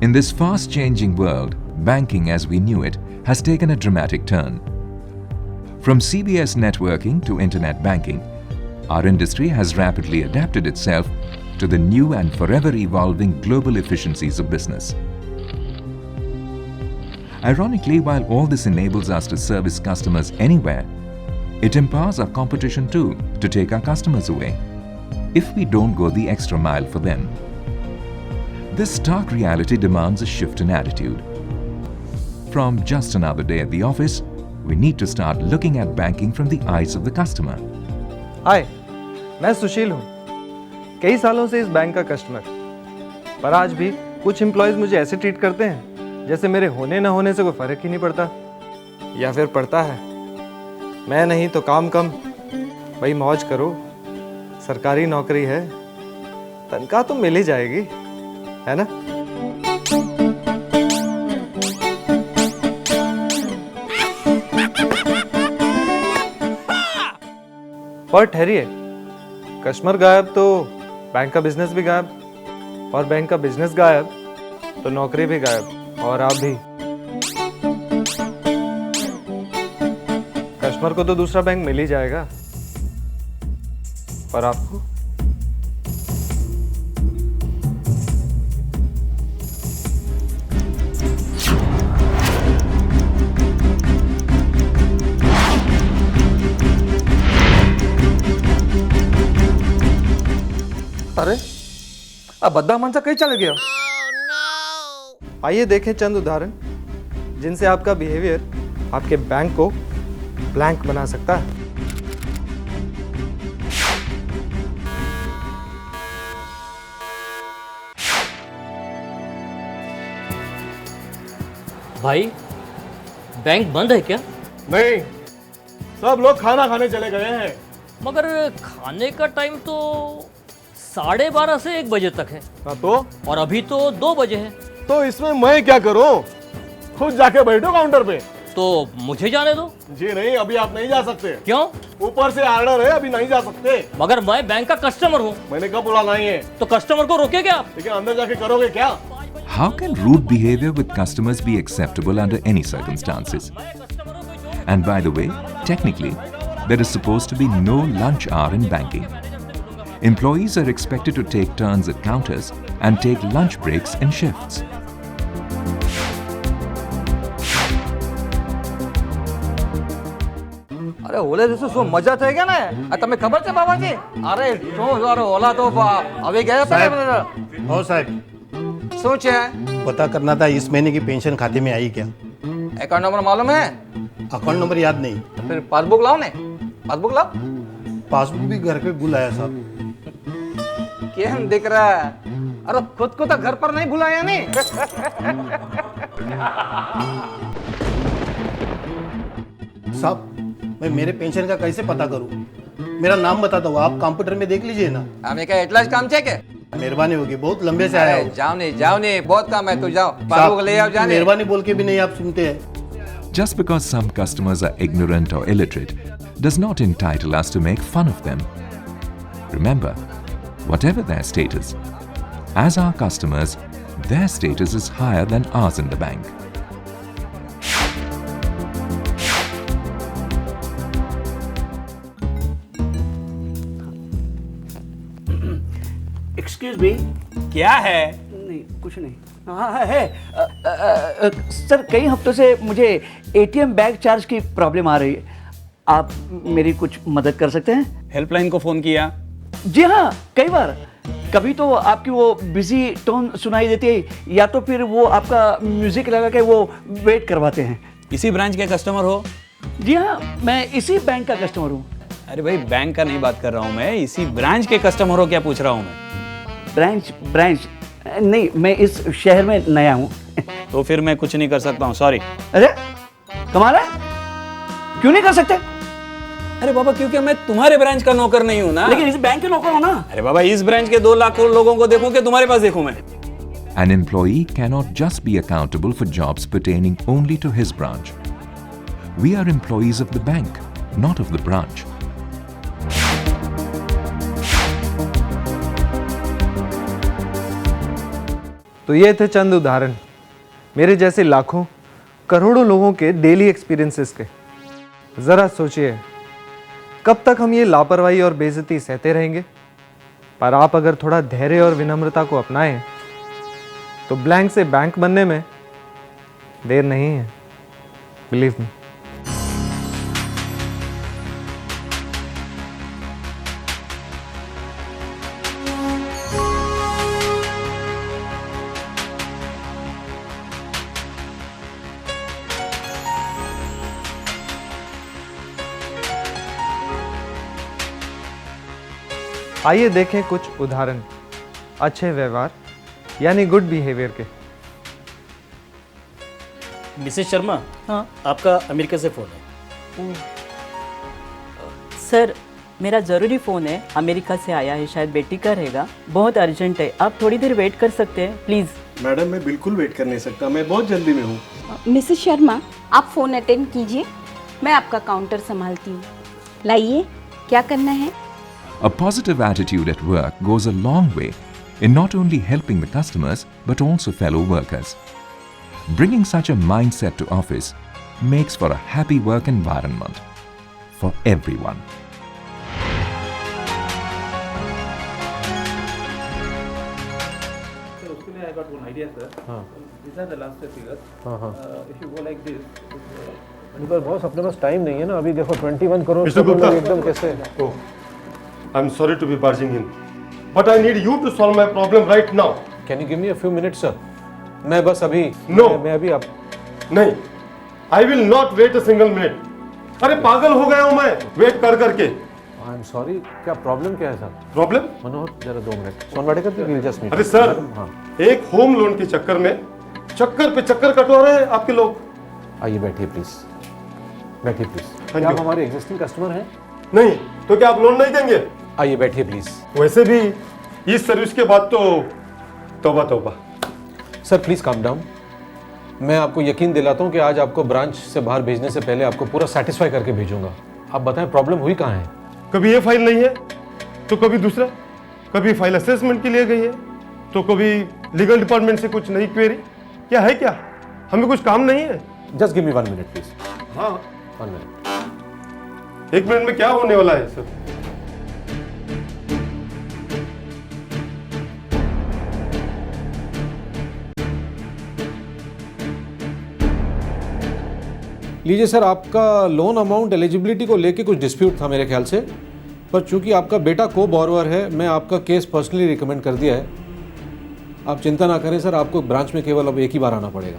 In this fast-changing world, banking as we knew it has taken a dramatic turn. From CBS networking to internet banking, our industry has rapidly adapted itself to the new and forever evolving global efficiencies of business. Ironically, while all this enables us to service customers anywhere, it empowers our competition too to take our customers away, if we don't go the extra mile for them. This stark reality demands a shift in attitude. From just another day at the office, we need to start looking at banking from the eyes of the customer. हाय, मैं सुशील हूँ, कई सालों से इस bank का customer, पर आज भी कुछ एम्प्लॉयज मुझे ऐसे ट्रीट करते हैं जैसे मेरे होने न होने से कोई फर्क ही नहीं पड़ता, या फिर पड़ता है। मैं नहीं तो काम कम, भाई मौज करो, सरकारी नौकरी है, तनख्वाह तो मिल ही जाएगी, है ना? पर ठहरिए, कस्टमर गायब तो बैंक का बिजनेस भी गायब, और बैंक का बिजनेस गायब तो नौकरी भी गायब, और आप भी। कस्टमर को तो दूसरा बैंक मिल ही जाएगा, पर आपको? अरे अब बद्दा मानसा कहीं चले गया। आइए देखें चंद उदाहरण जिनसे आपका बिहेवियर आपके बैंक को ब्लैंक बना सकता है। भाई, बैंक बंद है क्या? नहीं, सब लोग खाना खाने चले गए हैं। मगर खाने का टाइम तो 12:30 से 1 बजे तक है। तो और अभी तो 2 बजे है। तो इसमें मैं क्या करूं? खुद जाके बैठो काउंटर पे। तो मुझे जाने दो। जी नहीं, अभी आप नहीं जा सकते। क्यों? ऊपर से ऑर्डर है, अभी नहीं जा सकते। मगर मैं बैंक का कस्टमर हूँ। मैंने कब बोला नहीं है? तो कस्टमर को रोके क्या आप? लेकिन अंदर जाके करोगे क्या? How can rude behavior with customers be acceptable under any circumstances? And by the way, technically, there is supposed to be no lunch hour in banking. Employees are expected to take turns at counters and take lunch breaks in shifts. अरे ओला जैसे શું મજા થઈ ગયા ને આ તમે ખબર છે બાબાજી અરે શું યાર ઓલા તો હવે ગયા हो साहब, શું છે पता करना था इस महीने की पेंशन खाते में आई क्या? अकाउंट नंबर मालूम है अकाउंट नंबर याद नहीं। तो फिर पासबुक लाओ ने पासबुक लाओ पासबुक भी घर पे भूल आया साहब। केम दिख रहा है अरे खुद को तो घर पर नहीं भुलाया नहीं साहब, मैं मेरे पेंशन का कैसे पता करूं? मेरा नाम बता दो, आप कंप्यूटर में देख लीजिए ना। हमें क्या इतला काम है क्या? मेहरबानी होगी, बहुत लंबे से आया हूं। जाओ नहीं बहुत काम है, तू जाओ पासबुक ले आओ जाने। मेहरबानी बोल के भी नहीं आप सुनते हैं। Just because some customers are ignorant or illiterate does not entitle us to make fun of them. Remember, whatever their status, as our customers, their status is higher than ours in the bank. Excuse me, क्या है? नहीं कुछ नहीं। हाँ है sir, कई हफ्तों से मुझे एटीएम बैग चार्ज की प्रॉब्लम आ रही है, आप मेरी कुछ मदद कर सकते हैं? हेल्पलाइन को फोन किया? जी हाँ, कई बार। कभी तो आपकी वो बिजी टोन सुनाई देती है, या तो फिर वो आपका म्यूजिक लगा के वो वेट करवाते हैं। इसी ब्रांच के कस्टमर हो? जी हाँ, मैं इसी बैंक का कस्टमर हूँ। अरे भाई, बैंक का नहीं बात कर रहा हूँ मैं, इसी ब्रांच के कस्टमर हो क्या पूछ रहा हूँ मैं। ब्रांच नहीं, मैं इस शहर में नया हूँ। तो फिर मैं कुछ नहीं कर सकता हूँ, सॉरी। अरे कमाल है, क्यों नहीं कर सकते? अरे बाबा, क्योंकि मैं तुम्हारे ब्रांच का नौकर नहीं हूँ ना। लेकिन इस बैंक के नौकर हो ना। अरे बाबा, इस ब्रांच के 2 लाख लोगों को देखूं कि तुम्हारे पास देखूं मैं। An employee cannot just be accountable for jobs pertaining only to his branch. We are employees of the bank, not of the branch. तो ये थे चंद उदाहरण मेरे जैसे लाखों करोड़ों लोगों के डेली एक्सपीरियंसेस के। ज़रा सोचिए, कब तक हम ये लापरवाही और बेइज्जती सहते रहेंगे? पर आप अगर थोड़ा धैर्य और विनम्रता को अपनाएं तो ब्लैंक से बैंक बनने में देर नहीं है। Believe me. आइए देखें कुछ उदाहरण अच्छे व्यवहार यानी गुड बिहेवियर के। मिसेस शर्मा, हाँ आपका अमेरिका से फ़ोन है। सर मेरा ज़रूरी फ़ोन है, अमेरिका से आया है, शायद बेटी का रहेगा, बहुत अर्जेंट है, आप थोड़ी देर वेट कर सकते हैं प्लीज़। मैडम मैं बिल्कुल वेट कर नहीं सकता, मैं बहुत जल्दी में हूँ। मिसेस शर्मा आप फ़ोन अटेंड कीजिए, मैं आपका काउंटर संभालती हूँ। लाइए, क्या करना है? A positive attitude at work goes a long way in not only helping the customers but also fellow workers. Bringing such a mindset to office makes for a happy work environment for everyone. I got one idea, sir. These are the last figures. If you go like this, पर boss अपने पास time नहीं है ना, अभी देखो 21 crore Mr. Gupta. एकदम कैसे। Oh, I'm sorry to be barging in, but I need you to solve my problem right now. Can you give me a few minutes, sir? मैं बस अभी No. मैं अभी आप नहीं, I will not wait a single minute. अरे पागल हो गया हूँ मैं वेट कर करके। आई एम सॉरी, क्या प्रॉब्लम क्या है सर? प्रॉब्लम? मनोहर जरा 2 मिनट सोनवाड़े का जस्ट मीट। अरे सर, एक होम लोन के चक्कर में चक्कर पे चक्कर कटवा रहे हैं आपके लोग। आइए बैठिए प्लीज, बैठिए प्लीज। हाँ क्या आप जी। हमारे एग्जिस्टिंग कस्टमर हैं? नहीं तो क्या आप लोन नहीं देंगे? आइए बैठिए प्लीज। वैसे भी इस सर्विस के बाद तो तौबा तौबा। Sir please calm down. मैं आपको यकीन दिलाता हूँ कि आज आपको ब्रांच से बाहर भेजने से पहले आपको पूरा सेटिस्फाई करके भेजूंगा। आप बताएं प्रॉब्लम हुई कहाँ है? कभी ये फाइल नहीं है तो कभी दूसरा, कभी फाइल असेसमेंट के लिए गई है तो कभी लीगल डिपार्टमेंट से कुछ नई क्वेरी। क्या है क्या? हमें कुछ काम नहीं है? Just give me 1 minute please. हाँ 1 मिनट। 1 मिनट में क्या होने वाला है सर? लीजिए सर, आपका लोन अमाउंट एलिजिबिलिटी को लेके कुछ डिस्प्यूट था मेरे ख्याल से, पर चूंकि आपका बेटा को बोरोवर है, मैं आपका केस पर्सनली रिकमेंड कर दिया है। आप चिंता ना करें सर, आपको ब्रांच में केवल अब एक ही बार आना पड़ेगा।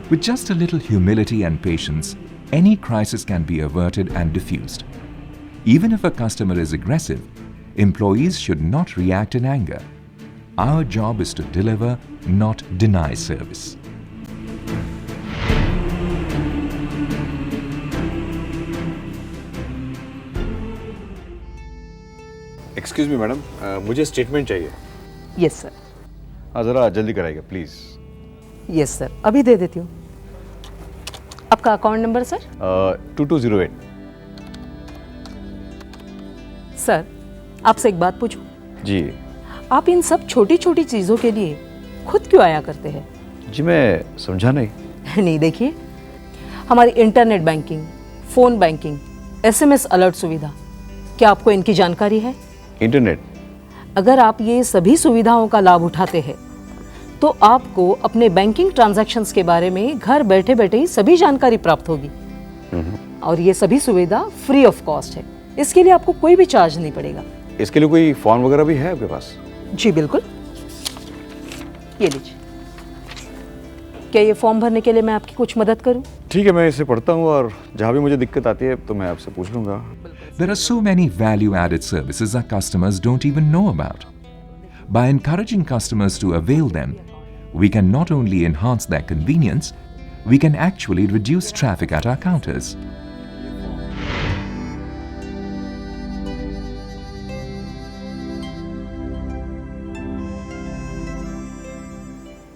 With just a little humility and patience, any crisis can be averted and diffused. Even if a customer is aggressive, employees should not react in anger. Our job is to deliver, not deny service. Excuse me madam, मुझे statement चाहिए। Yes sir. हाँ ज़रा जल्दी कराइएगा please. Yes sir, अभी दे देती हूँ। आपका account number sir? 2208। Sir आपसे एक बात पूछूं? जी आप इन सब छोटी छोटी चीज़ों के लिए खुद क्यों आया करते हैं? जी मैं समझा नहीं। नहीं, देखिए हमारी internet banking, phone banking, SMS alert सुविधा, क्या आपको इनकी जानकारी है? इंटरनेट? अगर आप ये सभी सुविधाओं का लाभ उठाते हैं तो आपको अपने बैंकिंग ट्रांजैक्शंस के बारे में घर बैठे बैठे ही सभी जानकारी प्राप्त होगी। और ये सभी सुविधा फ्री ऑफ कॉस्ट है, इसके लिए आपको कोई भी चार्ज नहीं पड़ेगा। इसके लिए कोई फॉर्म वगैरह भी है आपके पास? जी बिल्कुल, ये लीजिए। क्या ये फॉर्म भरने के लिए मैं आपकी कुछ मदद करूं? ठीक है, मैं इसे पढ़ता हूँ और जहाँ भी मुझे दिक्कत आती है तो मैं आपसे पूछ लूँगा। There are so many value-added services our customers don't even know about. By encouraging customers to avail them, we can not only enhance their convenience, we can actually reduce traffic at our counters.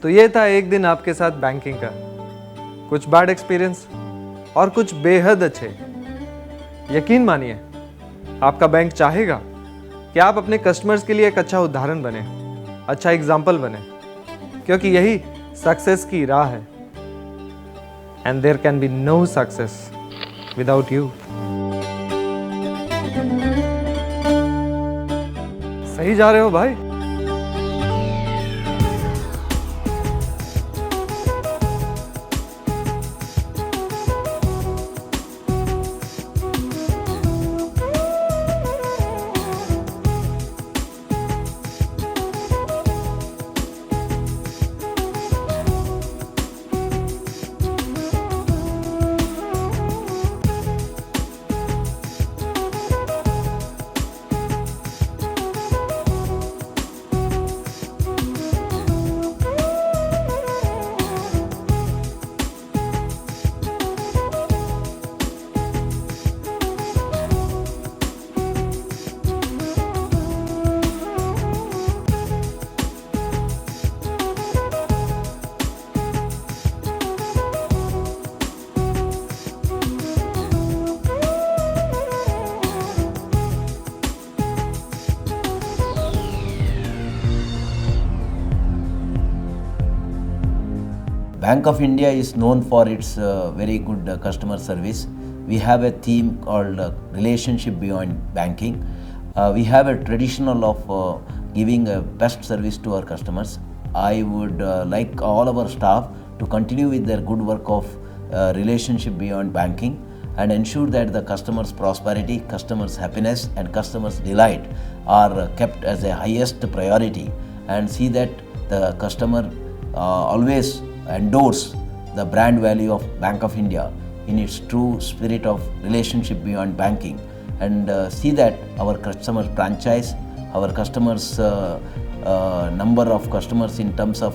तो ये था एक दिन आपके साथ banking का, कुछ bad experience और कुछ बेहद अच्छे। यकीन मानिए आपका बैंक चाहेगा कि आप अपने कस्टमर्स के लिए एक अच्छा उदाहरण बने, अच्छा एग्जाम्पल बने। क्योंकि यही सक्सेस की राह है। And there can be no success without you. सही जा रहे हो भाई। Bank of India is known for its very good customer service. We have a theme called relationship beyond banking. We have a traditional of giving best service to our customers. I would like all our staff to continue with their good work of relationship beyond banking and ensure that the customer's prosperity, customer's happiness and customer's delight are kept as a highest priority, and see that the customer always endorse the brand value of Bank of India in its true spirit of relationship beyond banking, and see that our customers franchise, our customers number of customers in terms of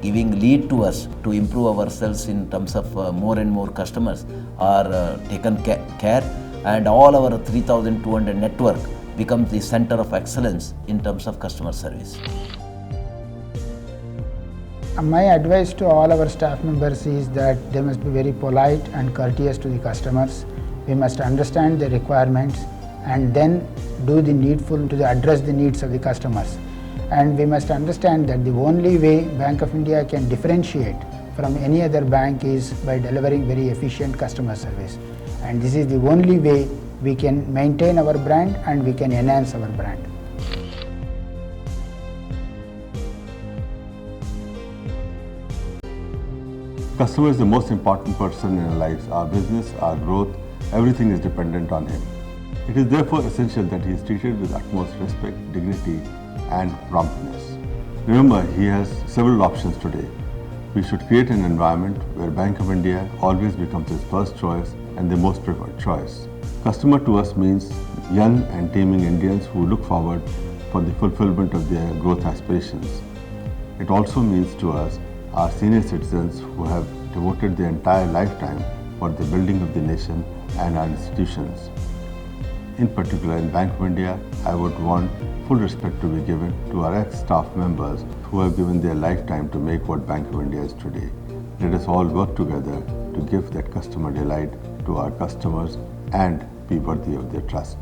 giving lead to us to improve ourselves in terms of more and more customers are taken care, and all our 3,200 network becomes the center of excellence in terms of customer service. My advice to all our staff members is that they must be very polite and courteous to the customers. We must understand the requirements and then do the needful to address the needs of the customers. And we must understand that the only way Bank of India can differentiate from any other bank is by delivering very efficient customer service. And this is the only way we can maintain our brand and we can enhance our brand. Customer is the most important person in our lives. Our business, our growth, everything is dependent on him. It is therefore essential that he is treated with utmost respect, dignity and promptness. Remember, he has several options today. We should create an environment where Bank of India always becomes his first choice and the most preferred choice. Customer to us means young and teeming Indians who look forward for the fulfillment of their growth aspirations. It also means to us our senior citizens who have devoted their entire lifetime for the building of the nation and our institutions. In particular, in Bank of India, I would want full respect to be given to our ex-staff members who have given their lifetime to make what Bank of India is today. Let us all work together to give that customer delight to our customers and be worthy of their trust.